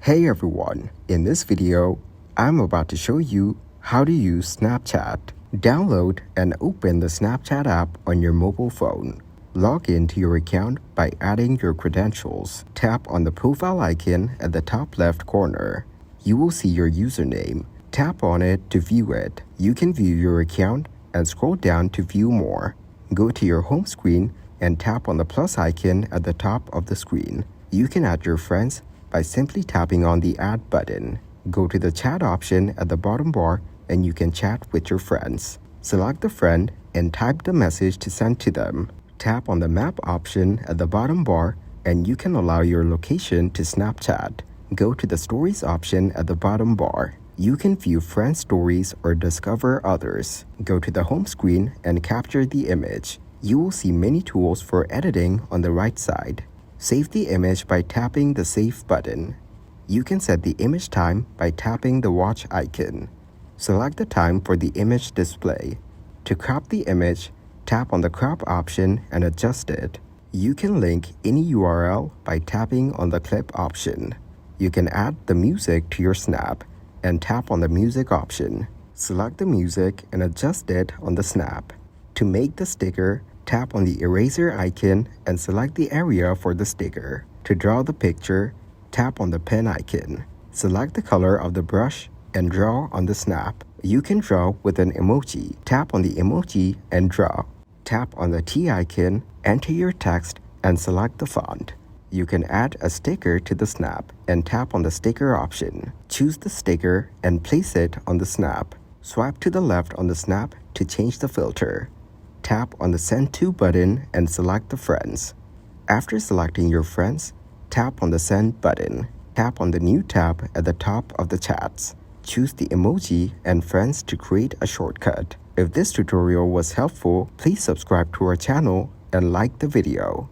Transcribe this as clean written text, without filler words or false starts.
Hey everyone, in this video, I'm about to show you how to use Snapchat. Download and open the Snapchat app on your mobile phone. Log into your account by adding your credentials. Tap on the profile icon at the top left corner. You will see your username. Tap on it to view it. You can view your account and scroll down to view more. Go to your home screen and tap on the plus icon at the top of the screen. You can add your friends by simply tapping on the Add button. Go to the Chat option at the bottom bar and you can chat with your friends. Select the friend and type the message to send to them. Tap on the Map option at the bottom bar and you can allow your location to Snapchat. Go to the Stories option at the bottom bar. You can view friends' stories or discover others. Go to the home screen and capture the image. You will see many tools for editing on the right side. Save the image by tapping the Save button. You can set the image time by tapping the watch icon. Select the time for the image display. To crop the image, tap on the crop option and adjust it. You can link any URL by tapping on the clip option. You can add the music to your snap and tap on the music option. Select the music and adjust it on the snap. To make the sticker, tap on the eraser icon and select the area for the sticker. To draw the picture, tap on the pen icon. Select the color of the brush and draw on the snap. You can draw with an emoji. Tap on the emoji and draw. Tap on the T icon, enter your text, and select the font. You can add a sticker to the snap and tap on the sticker option. Choose the sticker and place it on the snap. Swipe to the left on the snap to change the filter. Tap on the Send To button and select the friends. After selecting your friends, tap on the Send button. Tap on the New tab at the top of the chats. Choose the emoji and friends to create a shortcut. If this tutorial was helpful, please subscribe to our channel and like the video.